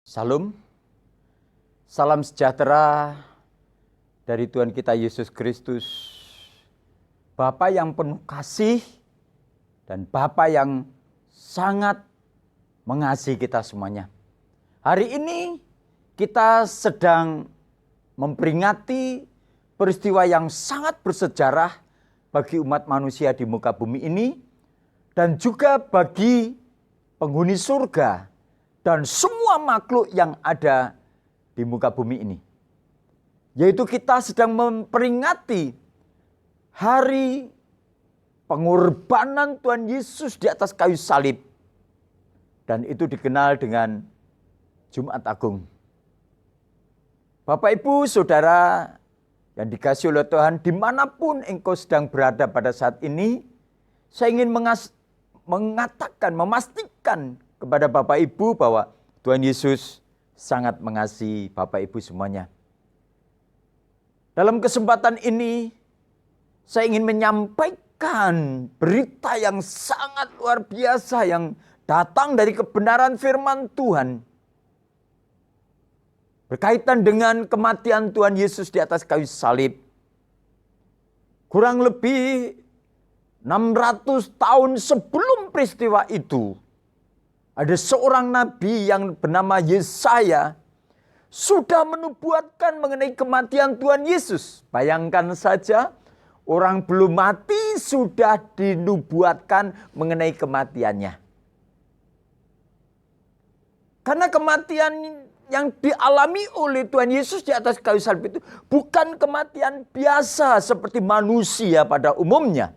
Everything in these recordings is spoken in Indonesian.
Salam, salam sejahtera dari Tuhan kita Yesus Kristus, Bapa yang penuh kasih dan Bapa yang sangat mengasihi kita semuanya. Hari ini kita sedang memperingati peristiwa yang sangat bersejarah bagi umat manusia di muka bumi ini dan juga bagi penghuni surga dan semua makhluk yang ada di muka bumi ini. Yaitu kita sedang memperingati hari pengorbanan Tuhan Yesus di atas kayu salib. Dan itu dikenal dengan Jumat Agung. Bapak, Ibu, Saudara yang dikasihi oleh Tuhan, dimanapun engkau sedang berada pada saat ini, saya ingin memastikan kepada Bapak Ibu bahwa Tuhan Yesus sangat mengasihi Bapak Ibu semuanya. Dalam kesempatan ini saya ingin menyampaikan berita yang sangat luar biasa yang datang dari kebenaran firman Tuhan. Berkaitan dengan kematian Tuhan Yesus di atas kayu salib. Kurang lebih 600 tahun sebelum peristiwa itu, ada seorang nabi yang bernama Yesaya sudah menubuatkan mengenai kematian Tuhan Yesus. Bayangkan saja, orang belum mati sudah dinubuatkan mengenai kematiannya. Karena kematian yang dialami oleh Tuhan Yesus di atas kayu salib itu bukan kematian biasa seperti manusia pada umumnya.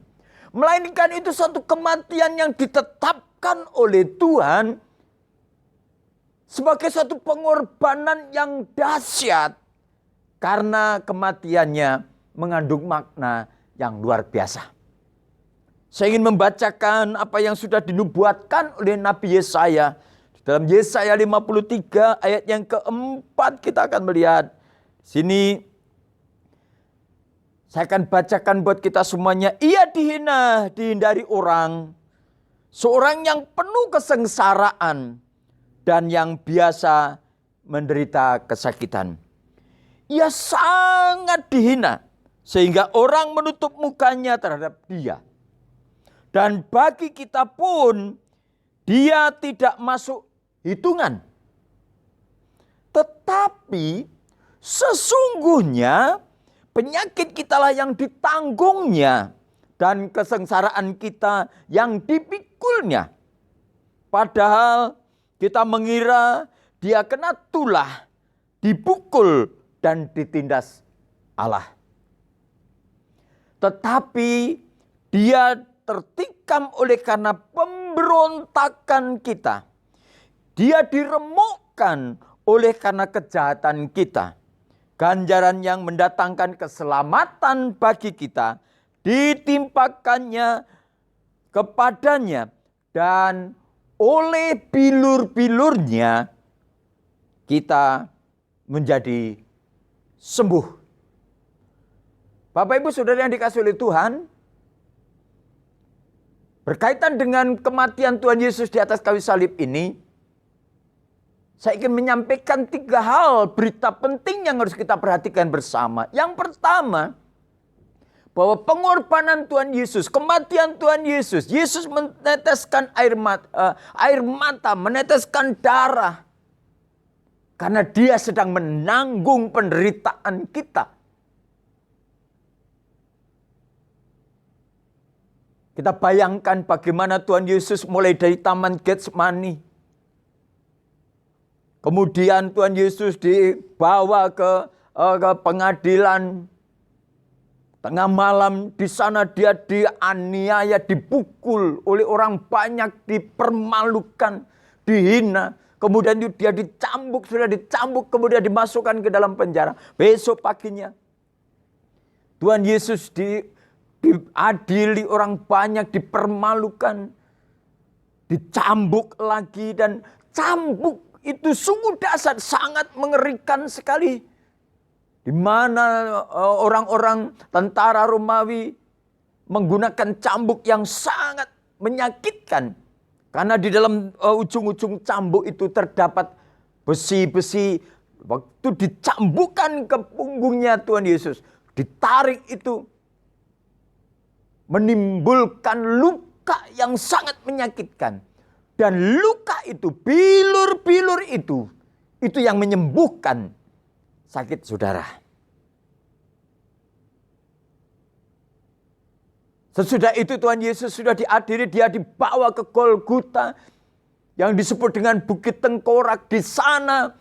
Melainkan itu satu kematian yang ditetapkan oleh Tuhan sebagai satu pengorbanan yang dahsyat karena kematiannya mengandung makna yang luar biasa. Saya ingin membacakan apa yang sudah dinubuatkan oleh Nabi Yesaya. Dalam Yesaya 53 ayat yang keempat kita akan melihat. Sini saya akan bacakan buat kita semuanya. Ia dihina, dihindari orang. Seorang yang penuh kesengsaraan dan yang biasa menderita kesakitan. Ia sangat dihina sehingga orang menutup mukanya terhadap dia. Dan bagi kita pun dia tidak masuk hitungan. Tetapi sesungguhnya penyakit kitalah yang ditanggungnya dan kesengsaraan kita yang dipikulnya. Padahal kita mengira dia kena tulah, dipukul dan ditindas Allah. Tetapi dia tertikam oleh karena pemberontakan kita. Dia diremukkan oleh karena kejahatan kita. Ganjaran yang mendatangkan keselamatan bagi kita ditimpakannya kepadanya, dan oleh bilur-bilurnya kita menjadi sembuh. Bapak, Ibu, Saudara yang dikasihi oleh Tuhan, berkaitan dengan kematian Tuhan Yesus di atas kayu salib ini, saya ingin menyampaikan 3 hal berita penting yang harus kita perhatikan bersama. Yang pertama, bahwa pengorbanan Tuhan Yesus, kematian Tuhan Yesus, Yesus meneteskan air mata, meneteskan darah. Karena dia sedang menanggung penderitaan kita. Kita bayangkan bagaimana Tuhan Yesus mulai dari Taman Getsemani. Kemudian Tuhan Yesus dibawa ke pengadilan. Tengah malam di sana dia dianiaya, dipukul oleh orang banyak, dipermalukan, dihina. Kemudian dia dicambuk, sudah dicambuk, kemudian dimasukkan ke dalam penjara. Besok paginya Tuhan Yesus diadili orang banyak, dipermalukan, dicambuk lagi, dan cambuk itu sungguh dahsyat, sangat mengerikan sekali. Di mana orang-orang tentara Romawi menggunakan cambuk yang sangat menyakitkan. Karena di dalam ujung-ujung cambuk itu terdapat Besi-besi waktu dicambukkan ke punggungnya Tuhan Yesus, ditarik itu menimbulkan luka yang sangat menyakitkan. Dan luka itu, bilur-bilur itu yang menyembuhkan sakit saudara. Sesudah itu Tuhan Yesus sudah diadili, dia dibawa ke Golgota yang disebut dengan Bukit Tengkorak. Di sana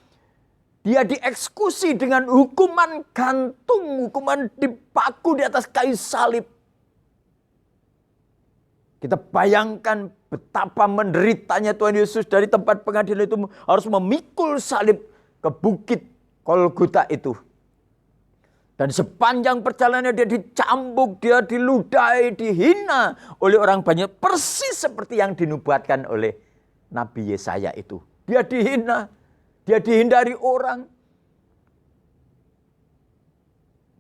dia dieksekusi dengan hukuman gantung, hukuman dipaku di atas kayu salib. Kita bayangkan betapa menderitanya Tuhan Yesus dari tempat pengadilan itu harus memikul salib ke Bukit Golgota itu. Dan sepanjang perjalanannya dia dicambuk, dia diludahi, dihina oleh orang banyak. Persis seperti yang dinubuatkan oleh Nabi Yesaya itu. Dia dihina, dia dihindari orang.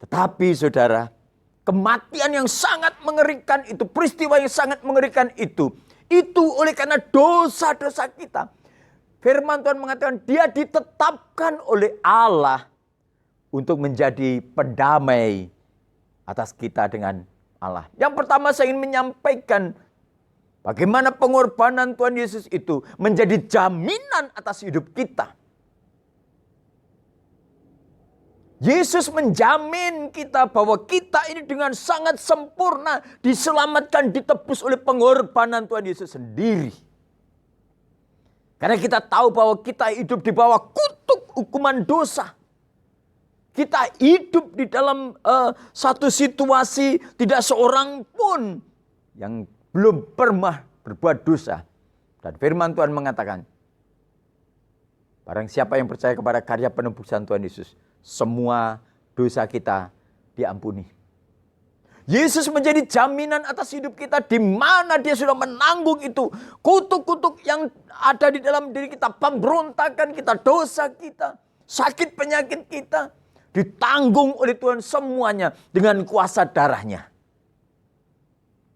Tetapi saudara, kematian yang sangat mengerikan itu, peristiwa yang sangat mengerikan itu oleh karena dosa-dosa kita. Firman Tuhan mengatakan dia ditetapkan oleh Allah untuk menjadi pendamai atas kita dengan Allah. Yang pertama saya ingin menyampaikan bagaimana pengorbanan Tuhan Yesus itu menjadi jaminan atas hidup kita. Yesus menjamin kita bahwa kita ini dengan sangat sempurna diselamatkan, ditebus oleh pengorbanan Tuhan Yesus sendiri. Karena kita tahu bahwa kita hidup di bawah kutuk hukuman dosa. Kita hidup di dalam satu situasi tidak seorang pun yang belum pernah berbuat dosa. Dan firman Tuhan mengatakan, barang siapa yang percaya kepada karya penebusan Tuhan Yesus, semua dosa kita diampuni. Yesus menjadi jaminan atas hidup kita di mana dia sudah menanggung itu. Kutuk-kutuk yang ada di dalam diri kita, pemberontakan kita, dosa kita, sakit penyakit kita. Ditanggung oleh Tuhan semuanya dengan kuasa darahnya.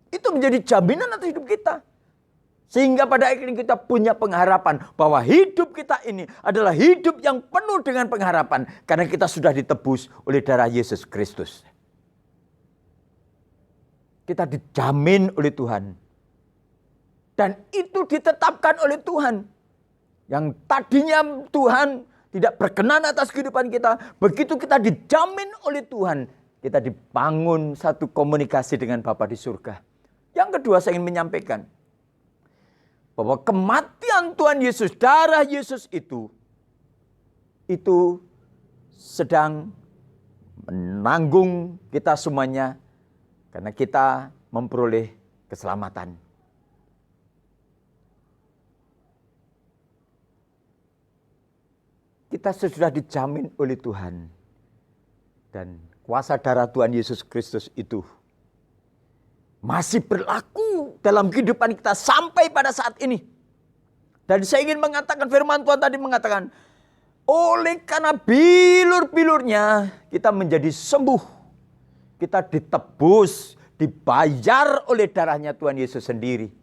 Itu menjadi jaminan atas hidup kita. Sehingga pada akhirnya kita punya pengharapan bahwa hidup kita ini adalah hidup yang penuh dengan pengharapan. Karena kita sudah ditebus oleh darah Yesus Kristus. Kita dijamin oleh Tuhan. Dan itu ditetapkan oleh Tuhan. Yang tadinya Tuhan tidak berkenan atas kehidupan kita. Begitu kita dijamin oleh Tuhan, kita dibangun satu komunikasi dengan Bapa di surga. Yang kedua saya ingin menyampaikan bahwa kematian Tuhan Yesus, darah Yesus itu sedang menanggung kita semuanya karena kita memperoleh keselamatan. Kita sudah dijamin oleh Tuhan. Dan kuasa darah Tuhan Yesus Kristus itu masih berlaku dalam kehidupan kita sampai pada saat ini. Dan saya ingin mengatakan, firman Tuhan tadi mengatakan, oleh karena bilur-bilurnya kita menjadi sembuh. Kita ditebus, dibayar oleh darahnya Tuhan Yesus sendiri.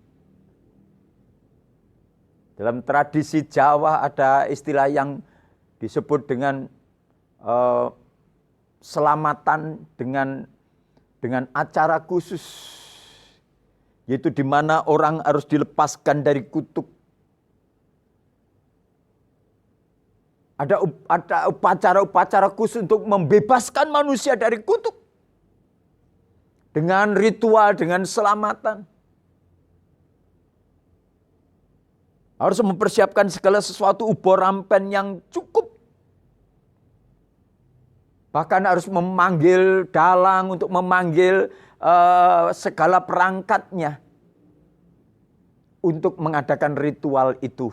Dalam tradisi Jawa ada istilah yang disebut dengan selamatan dengan acara khusus, yaitu di mana orang harus dilepaskan dari kutuk. Ada upacara-upacara khusus untuk membebaskan manusia dari kutuk dengan ritual, dengan selamatan. Harus mempersiapkan segala sesuatu, ubor rampen yang cukup. Bahkan harus memanggil dalang untuk memanggil segala perangkatnya untuk mengadakan ritual itu.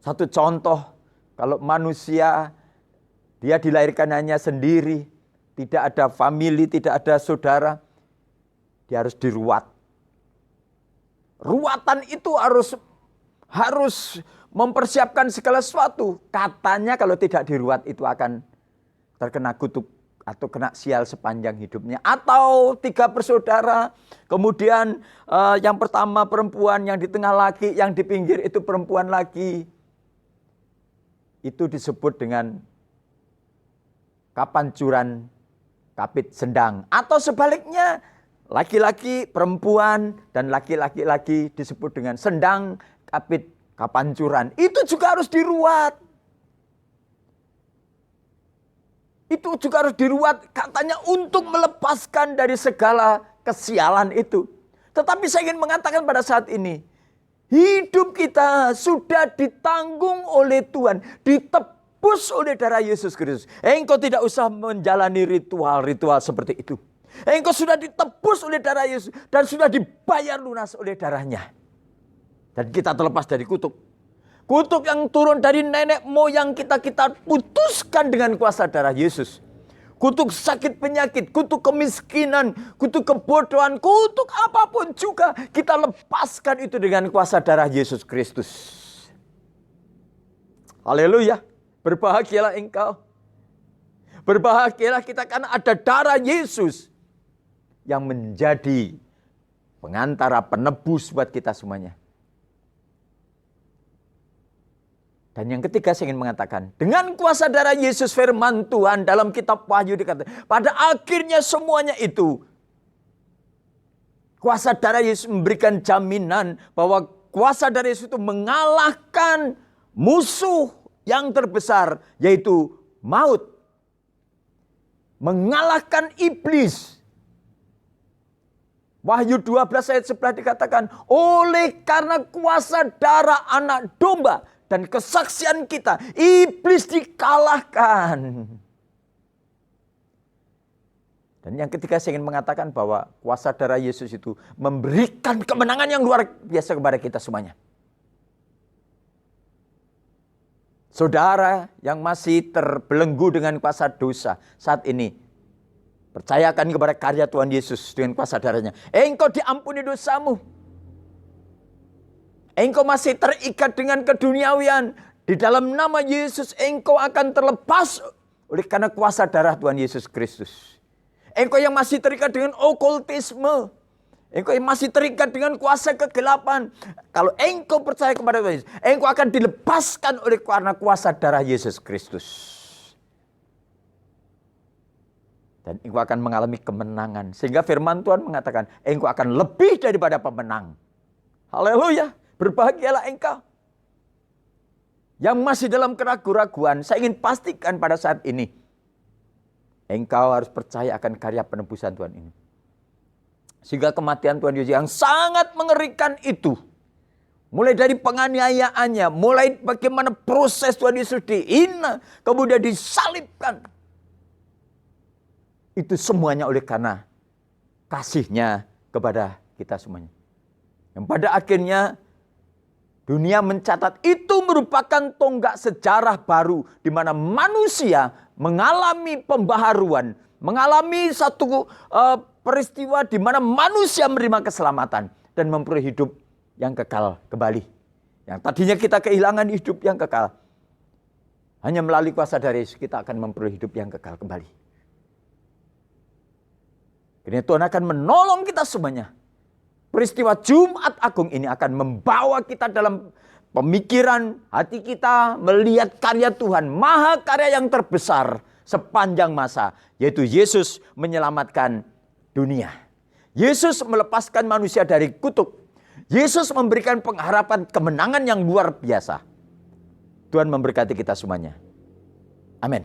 Satu contoh, kalau manusia dia dilahirkan hanya sendiri, tidak ada famili, tidak ada saudara, dia harus diruat. Ruatan itu harus mempersiapkan segala sesuatu. Katanya kalau tidak diruat itu akan terkena kutuk atau kena sial sepanjang hidupnya. Atau 3 bersaudara, kemudian yang pertama perempuan, yang di tengah laki, yang di pinggir itu perempuan lagi. itu disebut dengan kapancuran kapit sendang. Atau sebaliknya, laki-laki, perempuan, dan laki-laki lagi disebut dengan sendang, kapit, kapancuran. Itu juga harus diruat. Itu juga harus diruat katanya untuk melepaskan dari segala kesialan itu. Tetapi saya ingin mengatakan pada saat ini, hidup kita sudah ditanggung oleh Tuhan, ditebus oleh darah Yesus Kristus. Engkau tidak usah menjalani ritual-ritual seperti itu. Engkau sudah ditebus oleh darah Yesus dan sudah dibayar lunas oleh darahnya. Dan kita terlepas dari kutuk. Kutuk yang turun dari nenek moyang kita putuskan dengan kuasa darah Yesus. Kutuk sakit penyakit, kutuk kemiskinan, kutuk kebodohan, kutuk apapun juga kita lepaskan itu dengan kuasa darah Yesus Kristus. Haleluya. Berbahagialah engkau. Berbahagialah kita karena ada darah Yesus yang menjadi pengantara, penebus buat kita semuanya. Dan yang ketiga saya ingin mengatakan, dengan kuasa darah Yesus, firman Tuhan dalam kitab Wahyu dikatakan, pada akhirnya semuanya itu, kuasa darah Yesus memberikan jaminan bahwa kuasa darah Yesus itu mengalahkan musuh yang terbesar, yaitu maut. Mengalahkan iblis. Wahyu 12 ayat 11 dikatakan, oleh karena kuasa darah anak domba, dan kesaksian kita, iblis dikalahkan. Dan yang ketiga saya ingin mengatakan bahwa kuasa darah Yesus itu memberikan kemenangan yang luar biasa kepada kita semuanya. Saudara yang masih terbelenggu dengan kuasa dosa saat ini, percayakan kepada karya Tuhan Yesus dengan kuasa darahnya. Engkau diampuni dosamu. Engkau masih terikat dengan keduniawian. Di dalam nama Yesus engkau akan terlepas oleh karena kuasa darah Tuhan Yesus Kristus. Engkau yang masih terikat dengan okultisme. Engkau yang masih terikat dengan kuasa kegelapan. Kalau engkau percaya kepada Tuhan Yesus, engkau akan dilepaskan oleh karena kuasa darah Yesus Kristus. Dan engkau akan mengalami kemenangan. Sehingga firman Tuhan mengatakan, engkau akan lebih daripada pemenang. Haleluya. Berbahagialah engkau. Yang masih dalam keraguan-raguan, saya ingin pastikan pada saat ini, engkau harus percaya akan karya penebusan Tuhan ini. Sehingga kematian Tuhan Yesus yang sangat mengerikan itu, mulai dari penganiayaannya, mulai bagaimana proses Tuhan Yesus dihina, kemudian disalibkan. Itu semuanya oleh karena kasih-Nya kepada kita semuanya. Yang pada akhirnya dunia mencatat itu merupakan tonggak sejarah baru di mana manusia mengalami pembaharuan, mengalami satu peristiwa di mana manusia menerima keselamatan dan memperoleh hidup yang kekal kembali. Yang tadinya kita kehilangan hidup yang kekal, hanya melalui kuasa darah Yesus kita akan memperoleh hidup yang kekal kembali. Karena Tuhan akan menolong kita semuanya. Peristiwa Jumat Agung ini akan membawa kita dalam pemikiran hati kita melihat karya Tuhan, maha karya yang terbesar sepanjang masa, yaitu Yesus menyelamatkan dunia. Yesus melepaskan manusia dari kutuk. Yesus memberikan pengharapan kemenangan yang luar biasa. Tuhan memberkati kita semuanya. Amin.